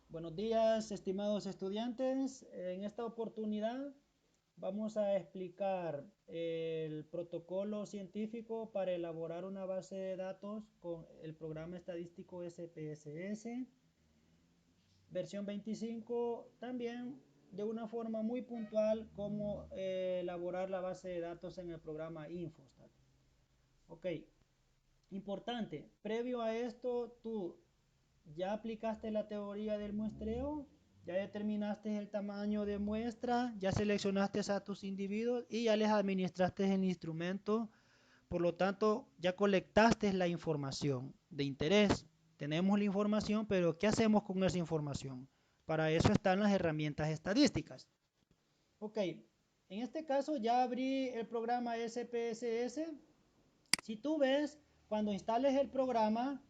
Buenos días, estimados estudiantes. En esta oportunidad vamos a explicar el protocolo científico para elaborar una base de datos con el programa estadístico SPSS, versión 25, también de una forma muy puntual cómo elaborar la base de datos en el programa Infostat. Ok, importante, previo a esto, tú ya aplicaste la teoría del muestreo, ya determinaste el tamaño de muestra, ya seleccionaste a tus individuos y ya les administraste el instrumento. Por lo tanto, ya colectaste la información de interés. Tenemos la información, pero ¿qué hacemos con esa información? Para eso están las herramientas estadísticas. Ok, en este caso ya abrí el programa SPSS. Si tú ves, cuando instales el programa,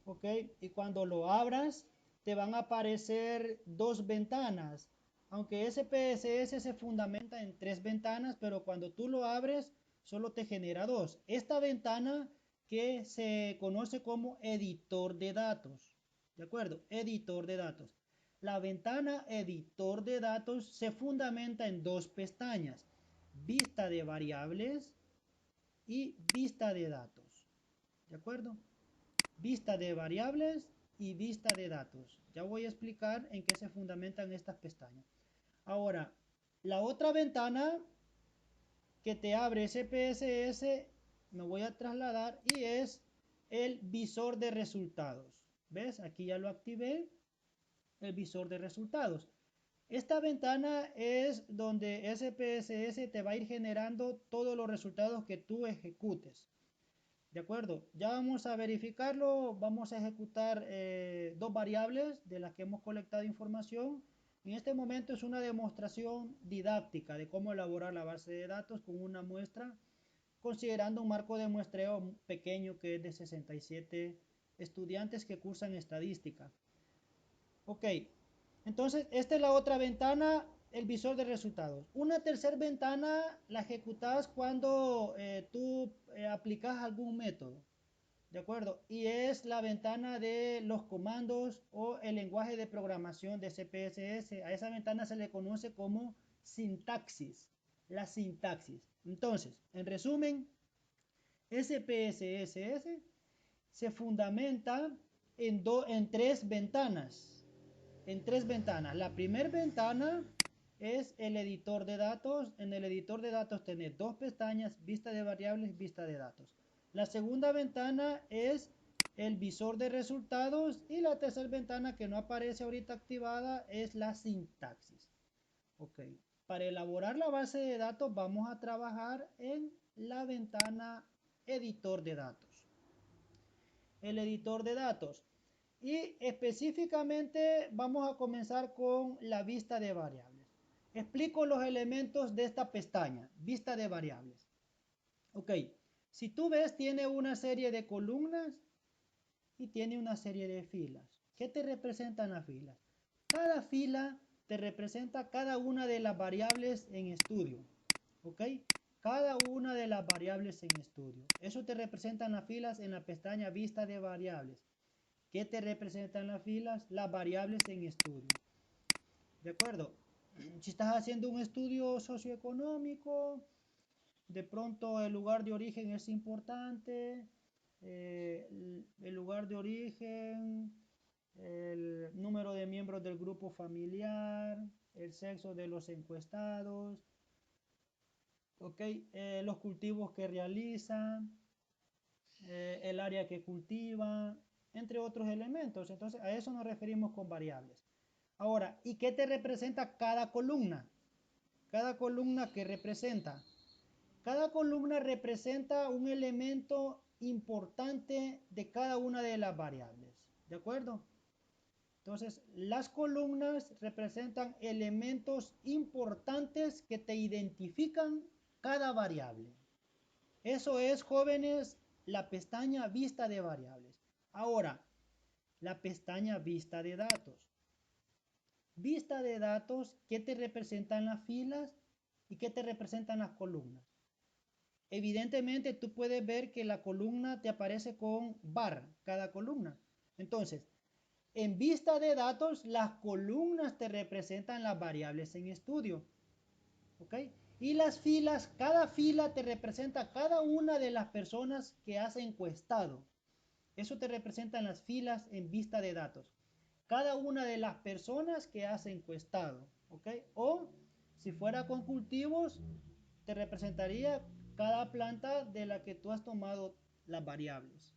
¿ok? Y cuando lo abras, te van a aparecer dos ventanas. Aunque SPSS se fundamenta en tres ventanas, pero cuando tú lo abres, solo te genera dos. Esta ventana que se conoce como editor de datos. ¿De acuerdo? Editor de datos. La ventana editor de datos se fundamenta en dos pestañas. Vista de variables y vista de datos. ¿De acuerdo? Vista de variables y vista de datos. Ya voy a explicar en qué se fundamentan estas pestañas. Ahora, la otra ventana que te abre SPSS, me voy a trasladar y es el visor de resultados. ¿Ves? Aquí ya lo activé, el visor de resultados. Esta ventana es donde SPSS te va a ir generando todos los resultados que tú ejecutes. De acuerdo, ya vamos a verificarlo, vamos a ejecutar dos variables de las que hemos colectado información. En este momento es una demostración didáctica de cómo elaborar la base de datos con una muestra, considerando un marco de muestreo pequeño que es de 67 estudiantes que cursan estadística. Ok, entonces esta es la otra ventana, el visor de resultados. Una tercera ventana la ejecutas cuando tú aplicas algún método. ¿De acuerdo? Y es la ventana de los comandos o el lenguaje de programación de CPSS. A esa ventana se le conoce como sintaxis. La sintaxis. Entonces, en resumen, SPSS se fundamenta en tres ventanas. En tres ventanas. La primera ventana es el editor de datos. En el editor de datos tenés dos pestañas, vista de variables, vista de datos. La segunda ventana es el visor de resultados y la tercera ventana que no aparece ahorita activada es la sintaxis. Ok. Para elaborar la base de datos vamos a trabajar en la ventana editor de datos. El editor de datos. Y específicamente vamos a comenzar con la vista de variables. Explico los elementos de esta pestaña, vista de variables. Ok, si tú ves, tiene una serie de columnas y tiene una serie de filas. ¿Qué te representan las filas? Cada fila te representa cada una de las variables en estudio. ¿Ok? Cada una de las variables en estudio. Eso te representan las filas en la pestaña vista de variables. ¿Qué te representan las filas? Las variables en estudio. ¿De acuerdo? Si estás haciendo un estudio socioeconómico, de pronto el lugar de origen es importante, el lugar de origen, el número de miembros del grupo familiar, el sexo de los encuestados, ¿okay? Los cultivos que realizan, el área que cultiva, entre otros elementos. Entonces a eso nos referimos con variables. Ahora, ¿y qué te representa cada columna? Cada columna que representa. Cada columna representa un elemento importante de cada una de las variables. ¿De acuerdo? Entonces, las columnas representan elementos importantes que te identifican cada variable. Eso es, jóvenes, la pestaña vista de variables. Ahora, la pestaña vista de datos. Vista de datos, ¿qué te representan las filas y qué te representan las columnas? Evidentemente, tú puedes ver que la columna te aparece con bar, cada columna. Entonces, En vista de datos, las columnas te representan las variables en estudio. ¿Ok? Y las filas, cada fila te representa cada una de las personas que has encuestado. Eso te representan las filas en vista de datos. Cada una de las personas que has encuestado. ¿Ok? O si fuera con cultivos, te representaría cada planta de la que tú has tomado las variables.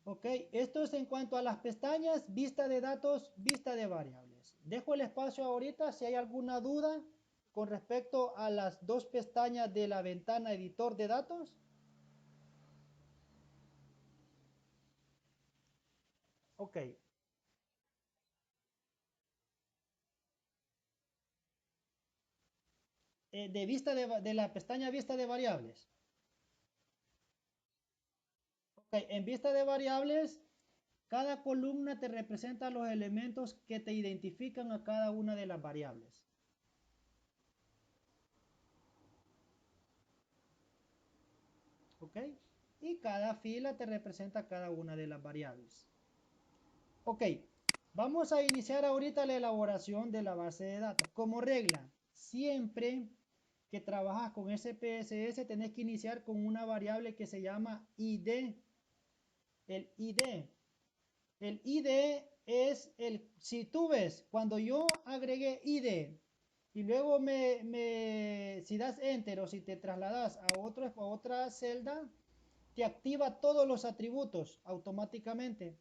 Ok, esto es en cuanto a las pestañas, vista de datos, vista de variables. Dejo el espacio ahorita si hay alguna duda con respecto a las dos pestañas de la ventana editor de datos. Ok, de la pestaña vista de variables. Ok, en vista de variables, cada columna te representa los elementos que te identifican a cada una de las variables. ¿Ok? Y cada fila te representa cada una de las variables. Ok, vamos a iniciar ahorita la elaboración de la base de datos. Como regla, siempre que trabajas con SPSS tenés que iniciar con una variable que se llama ID. El ID. El ID es si tú ves, cuando yo agregué ID y luego si das enter o si te trasladas a otra celda, te activa todos los atributos automáticamente.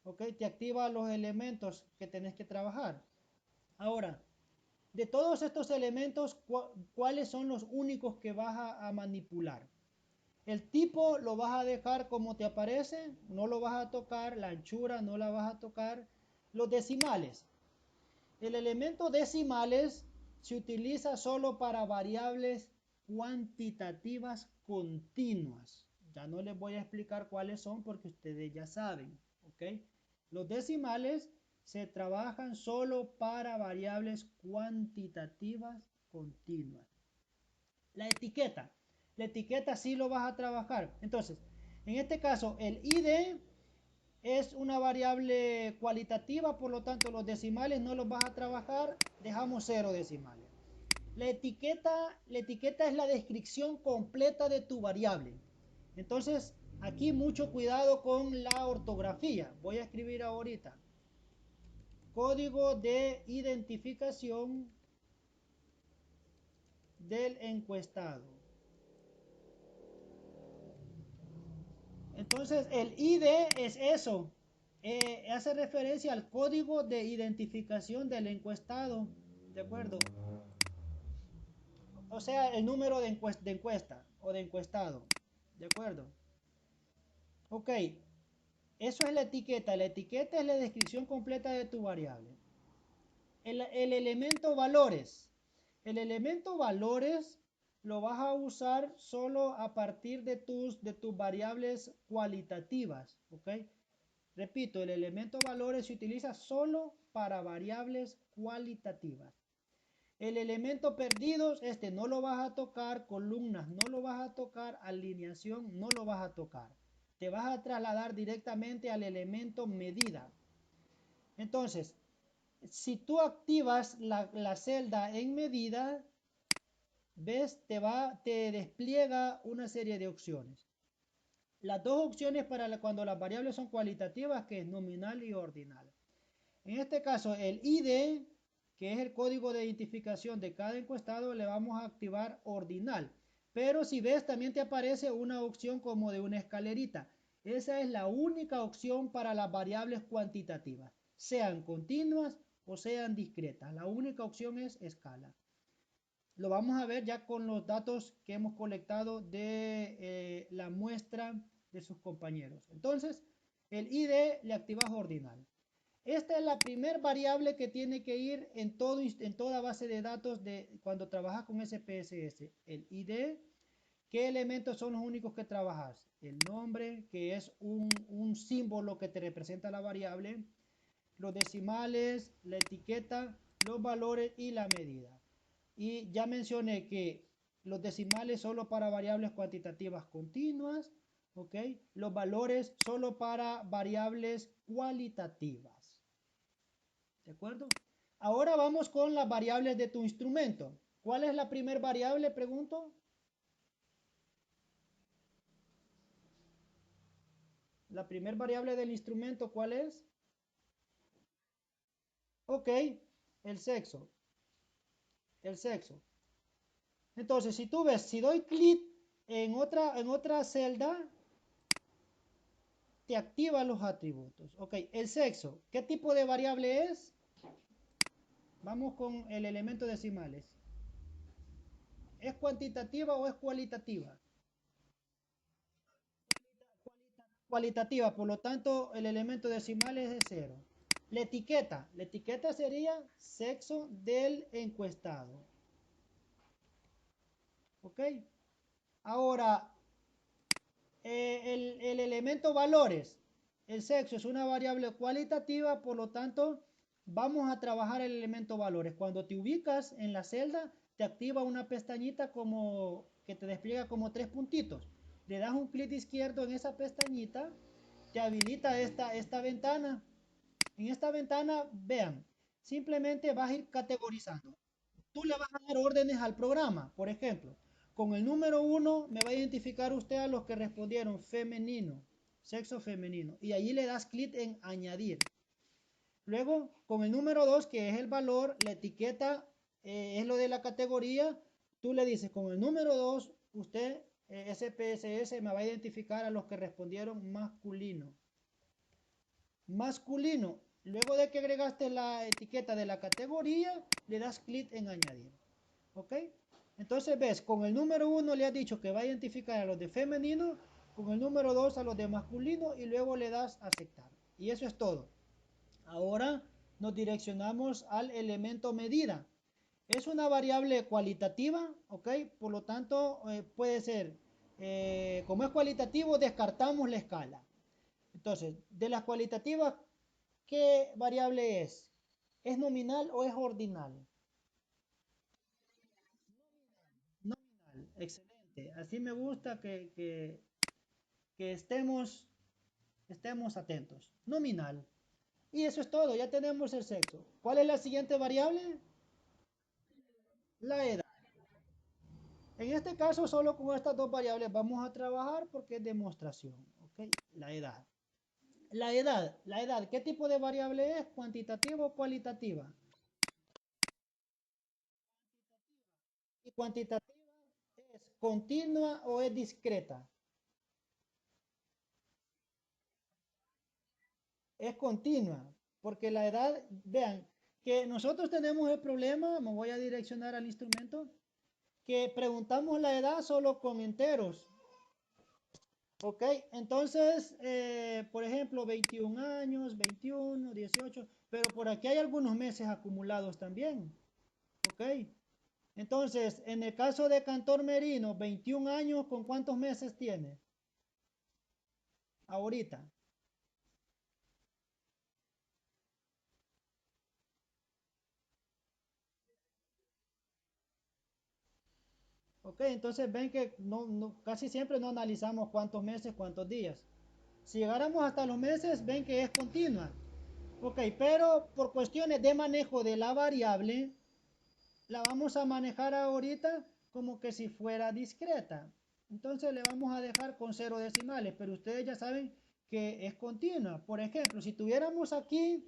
¿Ok? Te activa los elementos que tenés que trabajar. Ahora, de todos estos elementos, ¿cuáles son los únicos que vas a manipular? El tipo lo vas a dejar como te aparece, no lo vas a tocar, la anchura no la vas a tocar. Los decimales. El elemento decimales se utiliza solo para variables cuantitativas continuas. Ya no les voy a explicar cuáles son porque ustedes ya saben. ¿Ok? Los decimales se trabajan solo para variables cuantitativas continuas. La etiqueta. La etiqueta sí lo vas a trabajar. Entonces, en este caso, el ID es una variable cualitativa, por lo tanto, los decimales no los vas a trabajar. Dejamos 0 decimales. La etiqueta es la descripción completa de tu variable. Entonces, aquí mucho cuidado con la ortografía. Voy a escribir ahorita. Código de identificación del encuestado. Entonces, el ID es eso. Hace referencia al código de identificación del encuestado. ¿De acuerdo? O sea, el número de encuesta o de encuestado. ¿De acuerdo? Ok. Eso es la etiqueta. La etiqueta es la descripción completa de tu variable. El elemento valores. El elemento valores lo vas a usar solo a partir de tus variables cualitativas. ¿Ok? Repito, el elemento valores se utiliza solo para variables cualitativas. El elemento perdidos, este no lo vas a tocar, columnas no lo vas a tocar, alineación no lo vas a tocar. Te vas a trasladar directamente al elemento medida. Entonces, si tú activas la celda en medida, ves, te despliega una serie de opciones. Las dos opciones para cuando las variables son cualitativas, que es nominal y ordinal. En este caso, el ID, que es el código de identificación de cada encuestado, le vamos a activar ordinal. Pero si ves, también te aparece una opción como de una escalerita. Esa es la única opción para las variables cuantitativas, sean continuas o sean discretas. La única opción es escala. Lo vamos a ver ya con los datos que hemos colectado de la muestra de sus compañeros. Entonces, el ID le activas ordinal. Esta es la primera variable que tiene que ir en toda base de datos cuando trabajas con SPSS. El ID, ¿qué elementos son los únicos que trabajas? El nombre, que es un símbolo que te representa la variable, los decimales, la etiqueta, los valores y la medida. Y ya mencioné que los decimales solo para variables cuantitativas continuas, ¿ok? Los valores solo para variables cualitativas. ¿De acuerdo? Ahora vamos con las variables de tu instrumento. ¿Cuál es la primera variable? Pregunto. La primera variable del instrumento, ¿cuál es? Ok, el sexo. El sexo. Entonces, si tú ves, si doy clic en otra celda, te activa los atributos. Ok, el sexo. ¿Qué tipo de variable es? Vamos con el elemento decimales. ¿Es cuantitativa o es cualitativa? Cualitativa, por lo tanto, el elemento decimal es de 0. La etiqueta sería sexo del encuestado. ¿Ok? Ahora, el elemento valores, el sexo es una variable cualitativa, por lo tanto, vamos a trabajar el elemento valores. Cuando te ubicas en la celda, te activa una pestañita como que te despliega como 3 puntitos. Le das un clic izquierdo en esa pestañita, te habilita esta ventana. En esta ventana, vean, simplemente vas a ir categorizando. Tú le vas a dar órdenes al programa. Por ejemplo, con el número 1 me va a identificar usted a los que respondieron femenino, sexo femenino. Y allí le das clic en añadir. Luego, con el número 2, que es el valor, la etiqueta es lo de la categoría. Tú le dices, con el número 2, usted, SPSS, me va a identificar a los que respondieron masculino. Masculino. Luego de que agregaste la etiqueta de la categoría, le das clic en añadir. ¿Ok? Entonces ves, con el número 1 le has dicho que va a identificar a los de femenino, con el número 2 a los de masculino y luego le das a aceptar. Y eso es todo. Ahora nos direccionamos al elemento medida. Es una variable cualitativa, ¿ok? Por lo tanto, puede ser, como es cualitativo, descartamos la escala. Entonces, de las cualitativas, ¿qué variable es? ¿Es nominal o es ordinal? Nominal, excelente. Así me gusta que estemos atentos. Nominal. Y eso es todo, ya tenemos el sexo. ¿Cuál es la siguiente variable? La edad. En este caso, solo con estas dos variables vamos a trabajar porque es demostración. ¿Ok? La edad. La edad, ¿qué tipo de variable es? ¿Cuantitativa o cualitativa? ¿Y cuantitativa es continua o es discreta? Es continua, porque la edad, vean, que nosotros tenemos el problema, me voy a direccionar al instrumento, que preguntamos la edad solo con enteros, ¿ok? Entonces, por ejemplo, 21 años, 21, 18, pero por aquí hay algunos meses acumulados también, ¿ok? Entonces, en el caso de Cantor Merino, 21 años, ¿con cuántos meses tiene? Ahorita. Ok, entonces ven que casi siempre no analizamos cuántos meses, cuántos días. Si llegáramos hasta los meses, ven que es continua. Ok, pero por cuestiones de manejo de la variable, la vamos a manejar ahorita como que si fuera discreta. Entonces le vamos a dejar con 0 decimales, pero ustedes ya saben que es continua. Por ejemplo, si tuviéramos aquí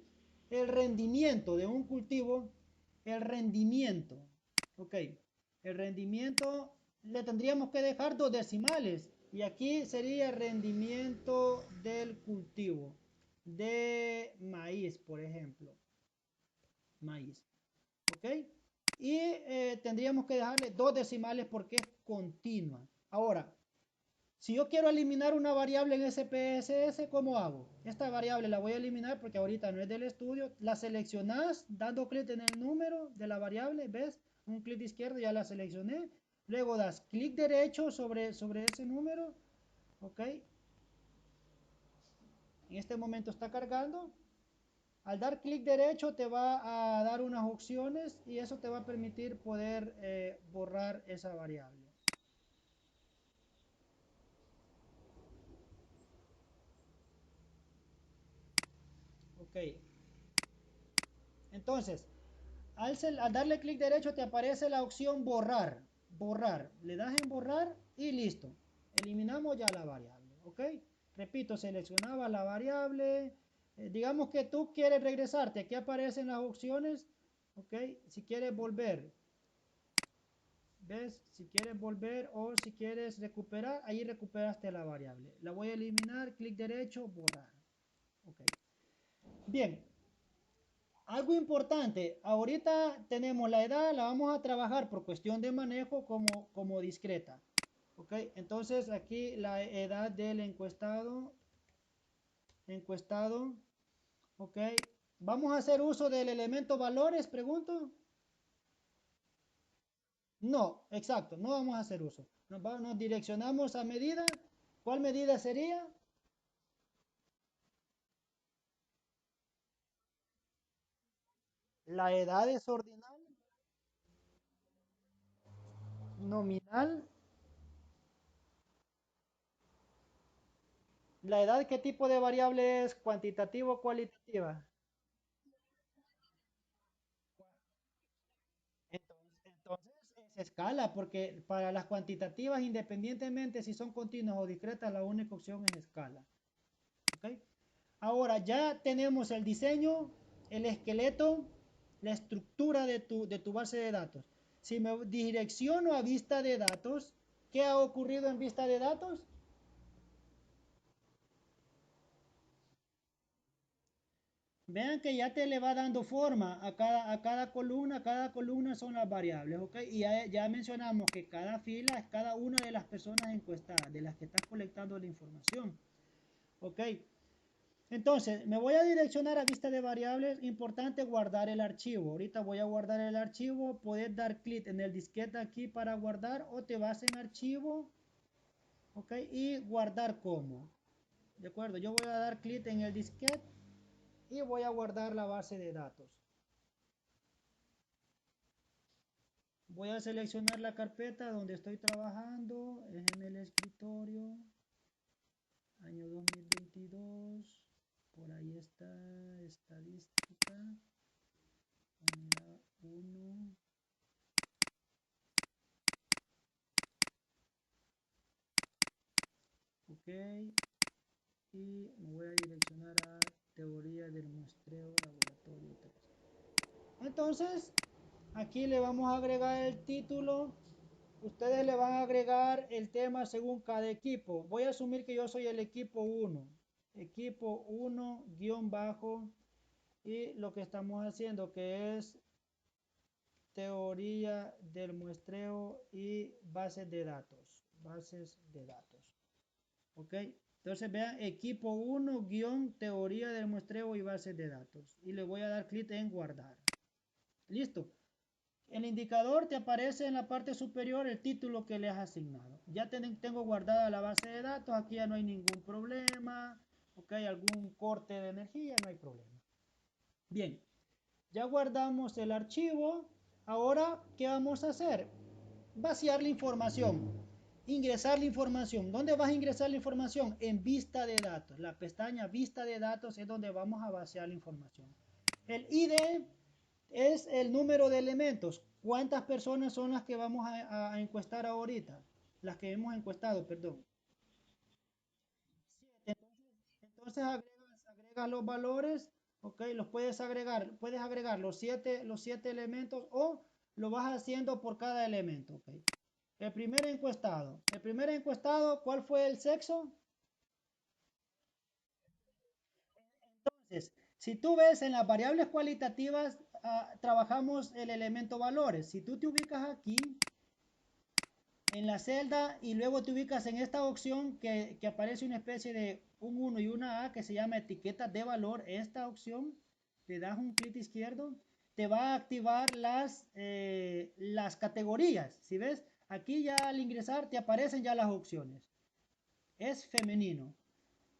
el rendimiento de un cultivo, el rendimiento, ok, el rendimiento le tendríamos que dejar 2 decimales. Y aquí sería el rendimiento del cultivo de maíz, por ejemplo. Maíz. ¿Ok? Y tendríamos que dejarle 2 decimales porque es continua. Ahora, si yo quiero eliminar una variable en SPSS, ¿cómo hago? Esta variable la voy a eliminar porque ahorita no es del estudio. La seleccionas dando clic en el número de la variable, ¿ves? Un clic izquierdo, ya la seleccioné. Luego das clic derecho sobre ese número, ¿ok? En este momento está cargando. Al dar clic derecho te va a dar unas opciones y eso te va a permitir poder borrar esa variable. Entonces, al darle clic derecho te aparece la opción borrar. Borrar. Le das en borrar y listo. Eliminamos ya la variable. ¿Ok? Repito, seleccionaba la variable. Digamos que tú quieres regresarte. Aquí aparecen las opciones. ¿Ok? Si quieres volver. ¿Ves? Si quieres volver o si quieres recuperar, ahí recuperaste la variable. La voy a eliminar, clic derecho, borrar. Ok. Bien. Algo importante, ahorita tenemos la edad, la vamos a trabajar por cuestión de manejo como discreta. Ok, entonces aquí la edad del encuestado, ok. ¿Vamos a hacer uso del elemento valores, pregunto? No, exacto, no vamos a hacer uso. Nos direccionamos a medida. ¿Cuál medida sería? La edad es ordinal, nominal. ¿La edad qué tipo de variable es? ¿Cuantitativa o cualitativa? Entonces es escala, porque para las cuantitativas, independientemente si son continuas o discretas, la única opción es escala. ¿Ok? Ahora ya tenemos el diseño, el esqueleto, la estructura de tu base de datos. Si me direcciono a vista de datos, ¿qué ha ocurrido en vista de datos? Vean que ya te le va dando forma a cada columna son las variables, ¿ok? Y ya mencionamos que cada fila es cada una de las personas encuestadas, de las que estás colectando la información, ¿ok? Entonces, me voy a direccionar a vista de variables, importante guardar el archivo. Ahorita voy a guardar el archivo, puedes dar clic en el disquete aquí para guardar o te vas en archivo, ¿ok? Y guardar como, ¿de acuerdo? Yo voy a dar clic en el disquete y voy a guardar la base de datos. Voy a seleccionar la carpeta donde estoy trabajando, es en el escritorio, año 2022, por ahí está estadística, unidad 1, ok, y me voy a direccionar a teoría del muestreo laboratorio 3. Entonces, aquí le vamos a agregar el título. Ustedes le van a agregar el tema según cada equipo. Voy a asumir que yo soy el equipo 1. Equipo 1 guión bajo. Y lo que estamos haciendo que es teoría del muestreo y bases de datos. Bases de datos. ¿Ok? Entonces vean equipo 1 guión teoría del muestreo y bases de datos. Y le voy a dar clic en guardar. Listo. El indicador te aparece en la parte superior el título que le has asignado. Ya tengo guardada la base de datos, aquí ya no hay ningún problema, ok, algún corte de energía, no hay problema. Bien, ya guardamos el archivo, ahora, ¿qué vamos a hacer? Vaciar la información, ingresar la información. ¿Dónde vas a ingresar la información? En vista de datos. La pestaña vista de datos es donde vamos a vaciar la información. El ID es el número de elementos. ¿Cuántas personas son las que vamos a encuestar ahorita? Las que hemos encuestado, perdón. Entonces agregas los valores, ok, los puedes agregar los siete elementos o lo vas haciendo por cada elemento, ok. El primer encuestado, ¿cuál fue el sexo? Entonces, si tú ves en las variables cualitativas, trabajamos el elemento valores. Si tú te ubicas aquí, en la celda y luego te ubicas en esta opción que aparece una especie de un 1 y una A que se llama etiqueta de valor. Esta opción, le das un clic izquierdo, te va a activar las categorías. Si ves, aquí ya al ingresar te aparecen ya las opciones. Es femenino.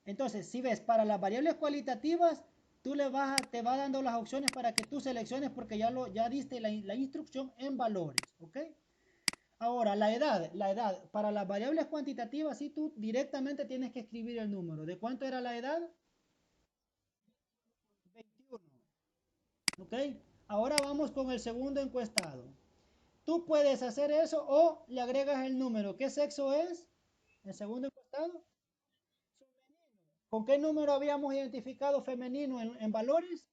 Entonces, si ves, para las variables cualitativas, te va dando las opciones para que tú selecciones porque ya diste la instrucción en valores. ¿Ok? Ahora, la edad, para las variables cuantitativas, sí, tú directamente tienes que escribir el número. ¿De cuánto era la edad? ¿Ok? Ahora vamos con el segundo encuestado. Tú puedes hacer eso o le agregas el número. ¿Qué sexo es? El segundo encuestado. ¿Con qué número habíamos identificado femenino en valores?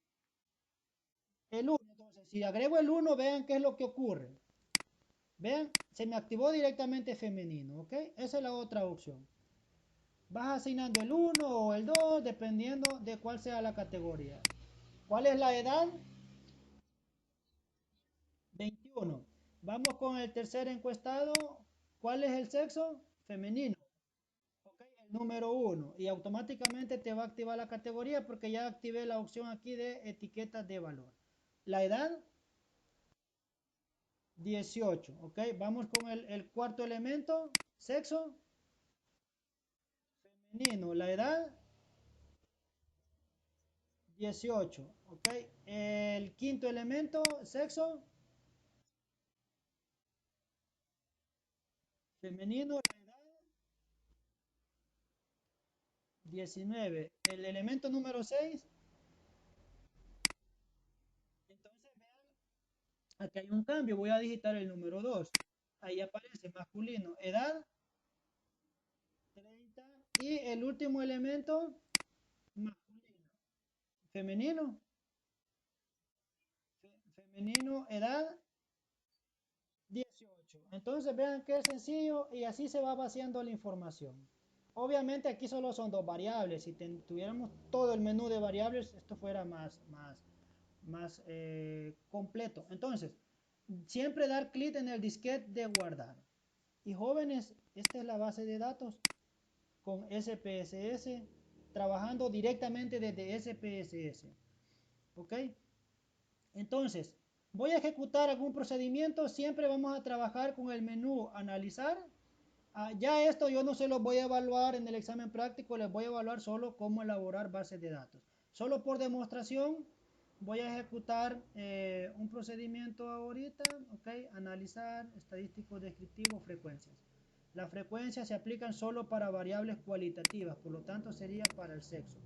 El uno. Entonces, si agrego el uno, vean qué es lo que ocurre. Vean, se me activó directamente femenino, ¿ok? Esa es la otra opción. Vas asignando el uno o el 2 dependiendo de cuál sea la categoría. ¿Cuál es la edad? 21. Vamos con el tercer encuestado. ¿Cuál es el sexo? Femenino. Ok, el número uno. Y automáticamente te va a activar la categoría porque ya activé la opción aquí de etiquetas de valor. La edad, 18. Ok, vamos con el cuarto elemento. Sexo, femenino. La edad, 18. Ok, el quinto elemento. Sexo, femenino. La edad, 19. El elemento número 6. Entonces vean, aquí hay un cambio. Voy a digitar el número 2. Ahí aparece masculino. Edad, 30. Y el último elemento, masculino. Femenino. Femenino, edad, 18. Entonces vean qué sencillo y así se va vaciando la información. Obviamente aquí solo son dos variables. Si tuviéramos todo el menú de variables, esto fuera más completo. Entonces, siempre dar clic en el disquete de guardar. Y jóvenes, esta es la base de datos con SPSS, trabajando directamente desde SPSS. ¿Ok? Entonces, voy a ejecutar algún procedimiento, siempre vamos a trabajar con el menú analizar. Ya esto yo no se lo voy a evaluar en el examen práctico, les voy a evaluar solo cómo elaborar bases de datos. Solo por demostración voy a ejecutar un procedimiento ahorita, ok, analizar, estadístico, descriptivo, frecuencias. Las frecuencias se aplican solo para variables cualitativas, por lo tanto sería para el sexo.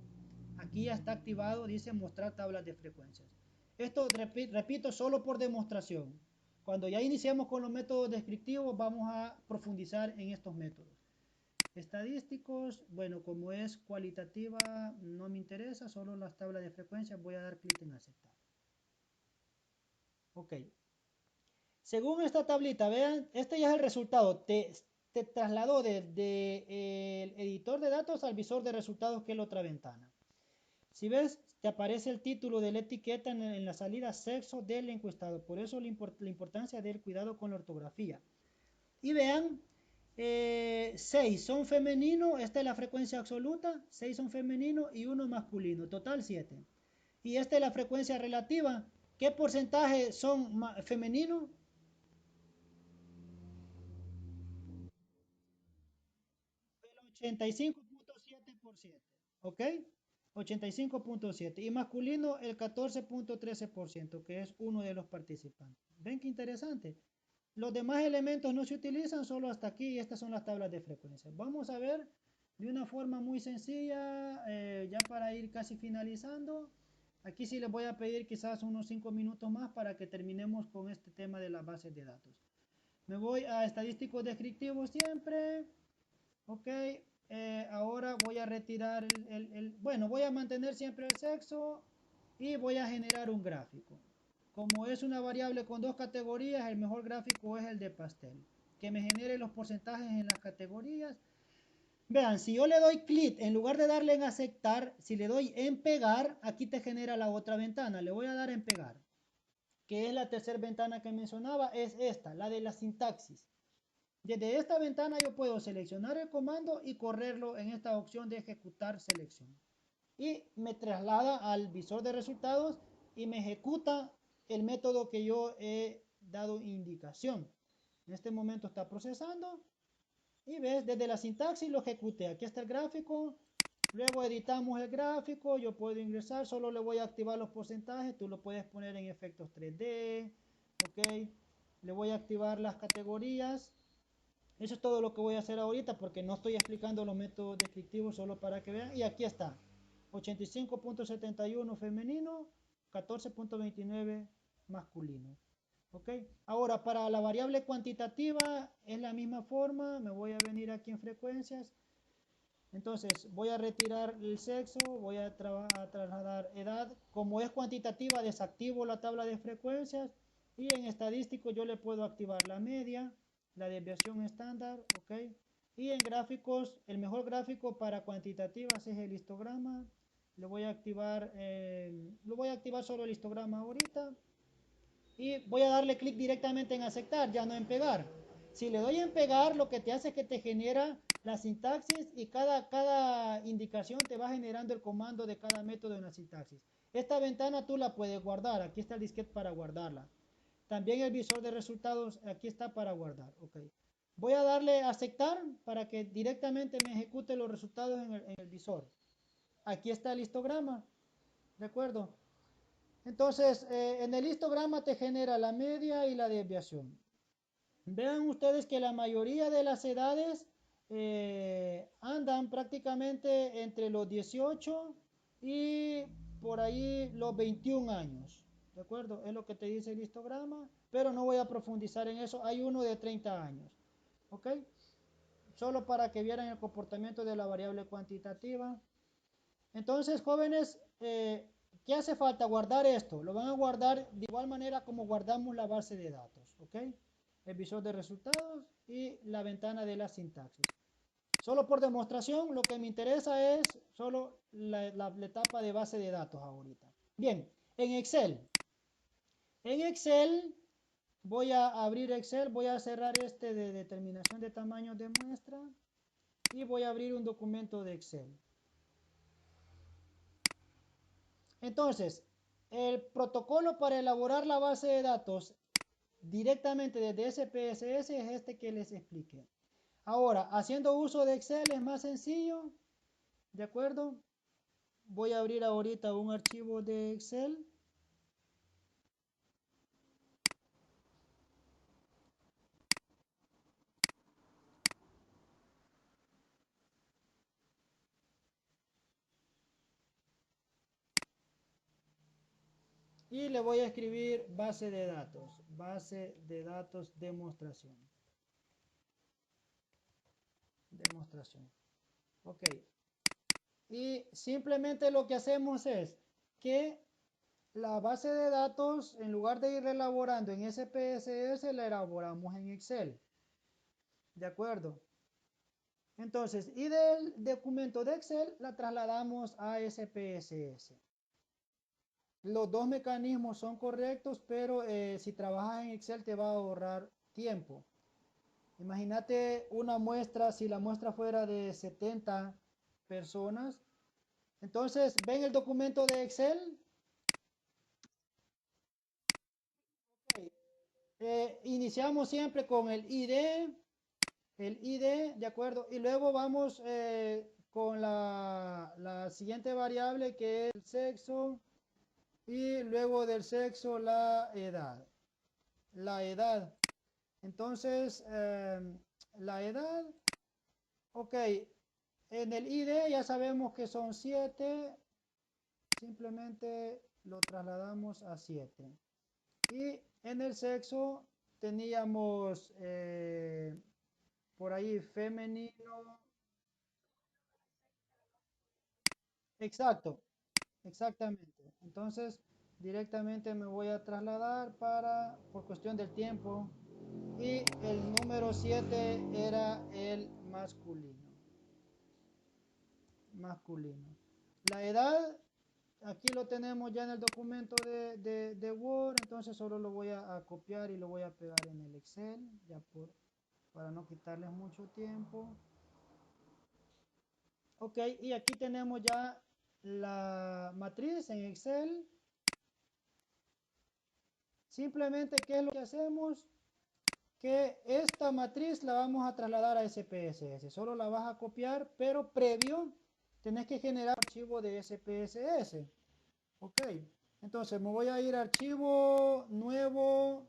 Aquí ya está activado, dice mostrar tablas de frecuencias. Esto, repito, solo por demostración. Cuando ya iniciamos con los métodos descriptivos, vamos a profundizar en estos métodos. Estadísticos, bueno, como es cualitativa, no me interesa, solo las tablas de frecuencias, voy a dar clic en aceptar. Ok. Según esta tablita, vean, este ya es el resultado. Te trasladó desde el editor de datos al visor de resultados, que es la otra ventana. Si ves, te aparece el título de la etiqueta en la salida sexo del encuestado. Por eso la importancia del cuidado con la ortografía. Y vean, 6 son femeninos, esta es la frecuencia absoluta, 6 son femeninos y 1 masculino, total 7. Y esta es la frecuencia relativa. ¿Qué porcentaje son femeninos? El 85.7%. ¿Ok? 85.7 y masculino el 14.13%, que es uno de los participantes. ¿Ven qué interesante? Los demás elementos no se utilizan, solo hasta aquí, y estas son las tablas de frecuencia. Vamos a ver de una forma muy sencilla, ya para ir casi finalizando. Aquí sí les voy a pedir quizás unos 5 minutos más para que terminemos con este tema de las bases de datos. Me voy a estadísticos descriptivos siempre. Ok, ahora voy a retirar bueno, voy a mantener siempre el sexo y voy a generar un gráfico. Como es una variable con dos categorías, el mejor gráfico es el de pastel, que me genere los porcentajes en las categorías. Vean, si yo le doy clic, en lugar de darle en aceptar, si le doy en pegar, aquí te genera la otra ventana. Le voy a dar en pegar, que es la tercera ventana que mencionaba, es esta, la de la sintaxis. Desde esta ventana yo puedo seleccionar el comando y correrlo en esta opción de ejecutar selección. Y me traslada al visor de resultados y me ejecuta el método que yo he dado indicación. En este momento está procesando y ves, desde la sintaxis lo ejecuté. Aquí está el gráfico. Luego editamos el gráfico, yo puedo ingresar, solo le voy a activar los porcentajes, tú lo puedes poner en efectos 3D, ok, le voy a activar las categorías. Eso es todo lo que voy a hacer ahorita porque no estoy explicando los métodos descriptivos, solo para que vean. Y aquí está, 85.71 femenino 14.29 masculino. ¿Ok? Ahora, para la variable cuantitativa es la misma forma. Me voy a venir aquí en frecuencias. Entonces, voy a retirar el sexo, voy a trasladar edad. Como es cuantitativa, desactivo la tabla de frecuencias. Y en estadístico yo le puedo activar la media, la desviación estándar, ¿ok? Y en gráficos, el mejor gráfico para cuantitativas es el histograma. Lo voy a activar solo el histograma ahorita. Y voy a darle clic directamente en aceptar, ya no en pegar. Si le doy en pegar, lo que te hace es que te genera la sintaxis y cada indicación te va generando el comando de cada método en la sintaxis. Esta ventana tú la puedes guardar, aquí está el disquete para guardarla. También el visor de resultados, aquí está para guardar. Okay. Voy a darle a aceptar para que directamente me ejecute los resultados en el visor. Aquí está el histograma, ¿de acuerdo? Entonces, en el histograma te genera la media y la desviación. Vean ustedes que la mayoría de las edades andan prácticamente entre los 18 y por ahí los 21 años. ¿De acuerdo? Es lo que te dice el histograma, pero no voy a profundizar en eso. Hay uno de 30 años. ¿Ok? Solo para que vieran el comportamiento de la variable cuantitativa. Entonces, jóvenes, ¿qué hace falta? Guardar esto. Lo van a guardar de igual manera como guardamos la base de datos. ¿Ok? El visor de resultados y la ventana de la sintaxis. Solo por demostración, lo que me interesa es solo la etapa de base de datos ahorita. Bien, en Excel. En Excel, voy a abrir Excel, voy a cerrar este de determinación de tamaños de muestra y voy a abrir un documento de Excel. Entonces, el protocolo para elaborar la base de datos directamente desde SPSS es este que les expliqué. Ahora, haciendo uso de Excel es más sencillo, ¿de acuerdo? Voy a abrir ahorita un archivo de Excel. Y le voy a escribir base de datos demostración. Demostración. Ok. Y simplemente lo que hacemos es que la base de datos, en lugar de ir elaborando en SPSS, la elaboramos en Excel. ¿De acuerdo? Entonces, y del documento de Excel la trasladamos a SPSS. Los dos mecanismos son correctos, pero si trabajas en Excel te va a ahorrar tiempo. Imagínate una muestra, si la muestra fuera de 70 personas. Entonces, ¿ven el documento de Excel? Okay. Iniciamos siempre con el ID, ¿de acuerdo? Y luego vamos con la siguiente variable que es el sexo y luego del sexo la edad. La edad. Entonces, la edad, ok, en el ID ya sabemos que son 7, simplemente lo trasladamos a 7. Y en el sexo teníamos por ahí femenino. Exacto, exactamente. Entonces, directamente me voy a trasladar por cuestión del tiempo. Y el número 7 era el masculino. Masculino. La edad, aquí lo tenemos ya en el documento de Word, entonces solo lo voy a copiar y lo voy a pegar en el Excel, ya para no quitarles mucho tiempo. Ok, y aquí tenemos ya la matriz en Excel. Simplemente, ¿qué es lo que hacemos? Que esta matriz la vamos a trasladar a SPSS. Solo la vas a copiar, pero previo tenés que generar un archivo de SPSS. Ok, entonces me voy a ir a archivo nuevo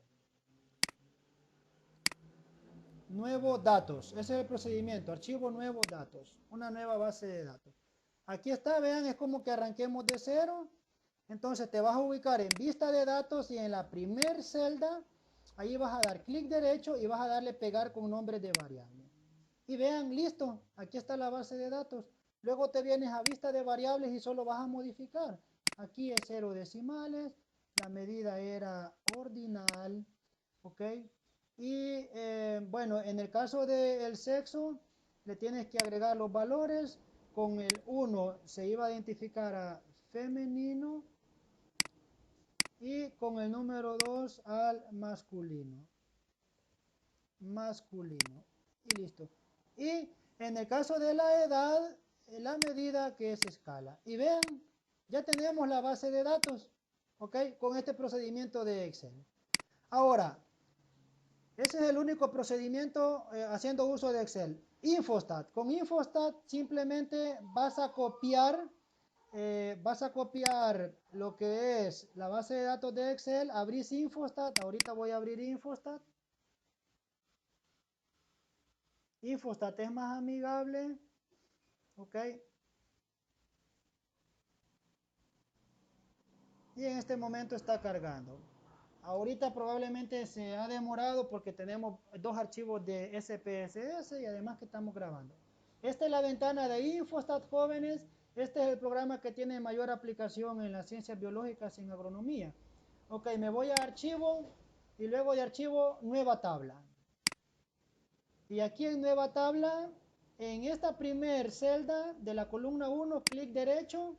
datos. Ese es el procedimiento, archivo nuevo datos, una nueva base de datos. Aquí está, vean, es como que arranquemos de cero. Entonces te vas a ubicar en vista de datos y en la primer celda, ahí vas a dar clic derecho y vas a darle pegar con nombre de variable. Y vean, listo, aquí está la base de datos. Luego te vienes a vista de variables y solo vas a modificar. Aquí es 0 decimales, la medida era ordinal, ¿ok? Y bueno, en el caso del sexo, le tienes que agregar los valores. Con el 1 se iba a identificar a femenino y con el número 2 al masculino. Masculino. Y listo. Y en el caso de la edad, la medida que es escala. Y vean, ya tenemos la base de datos, ¿ok? Con este procedimiento de Excel. Ahora, ese es el único procedimiento haciendo uso de Excel. Infostat. Con Infostat simplemente vas a copiar lo que es la base de datos de Excel, abrís Infostat, ahorita voy a abrir Infostat. Infostat es más amigable, ¿ok? Y en este momento está cargando. Ahorita probablemente se ha demorado porque tenemos dos archivos de SPSS y además que estamos grabando. Esta es la ventana de Infostat, jóvenes. Este es el programa que tiene mayor aplicación en las ciencias biológicas y en agronomía. Ok, me voy a archivo y luego de archivo nueva tabla. Y aquí en nueva tabla, en esta primer celda de la columna 1, clic derecho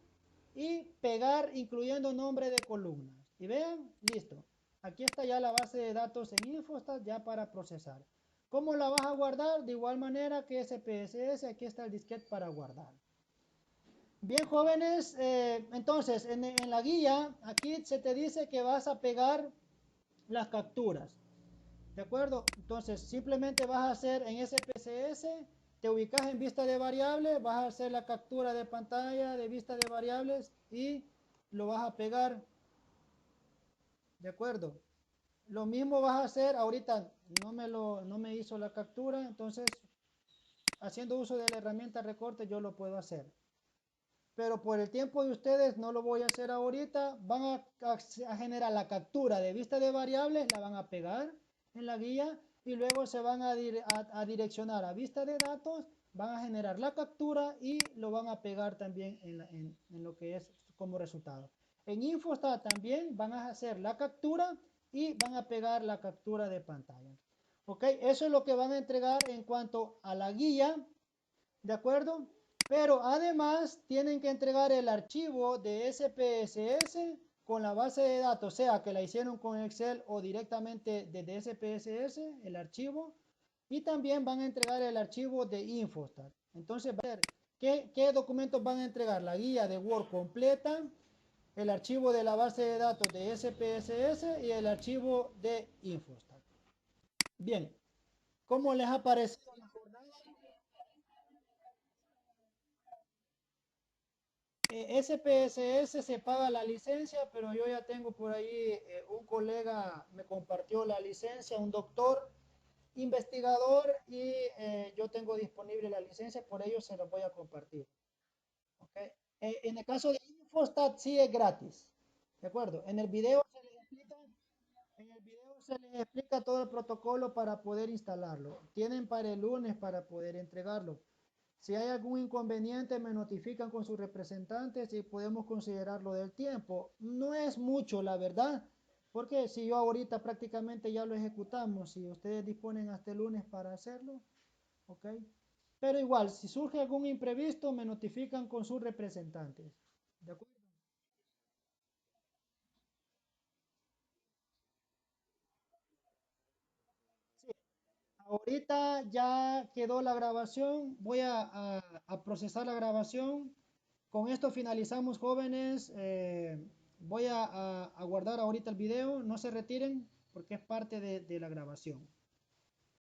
y pegar incluyendo nombre de columnas. Y vean, listo. Aquí está ya la base de datos en Infostat ya para procesar. ¿Cómo la vas a guardar? De igual manera que SPSS, aquí está el disquete para guardar. Bien, jóvenes, entonces en la guía, aquí se te dice que vas a pegar las capturas. ¿De acuerdo? Entonces, simplemente vas a hacer en SPSS, te ubicas en vista de variables, vas a hacer la captura de pantalla de vista de variables y lo vas a pegar. ¿De acuerdo? Lo mismo vas a hacer, ahorita no me hizo la captura, entonces, haciendo uso de la herramienta recorte, yo lo puedo hacer. Pero por el tiempo de ustedes no lo voy a hacer ahorita, van a generar la captura de vista de variables, la van a pegar en la guía y luego se van a direccionar a vista de datos, van a generar la captura y lo van a pegar también en lo que es como resultado. En Infostat también van a hacer la captura y van a pegar la captura de pantalla. ¿Ok? Eso es lo que van a entregar en cuanto a la guía, ¿de acuerdo? Pero además tienen que entregar el archivo de SPSS con la base de datos, sea que la hicieron con Excel o directamente desde SPSS, el archivo. Y también van a entregar el archivo de Infostat. Entonces, ¿qué documentos van a entregar? La guía de Word completa, el archivo de la base de datos de SPSS y el archivo de Infostat. Bien, ¿cómo les ha parecido la jornada? SPSS se paga la licencia, pero yo ya tengo por ahí un colega me compartió la licencia, un doctor investigador y yo tengo disponible la licencia, por ello se los voy a compartir. ¿Okay? En el caso de Infostat sí es gratis, ¿de acuerdo? En el video se les explica todo el protocolo para poder instalarlo. Tienen para el lunes para poder entregarlo. Si hay algún inconveniente, me notifican con sus representantes y podemos considerarlo del tiempo. No es mucho, la verdad, porque si yo ahorita prácticamente ya lo ejecutamos, si ustedes disponen hasta el lunes para hacerlo, ¿ok? Pero igual, si surge algún imprevisto, me notifican con sus representantes. ¿De acuerdo? Sí, ahorita ya quedó la grabación, voy a procesar la grabación. Con esto finalizamos, jóvenes. Voy a guardar ahorita el video, no se retiren porque es parte de la grabación.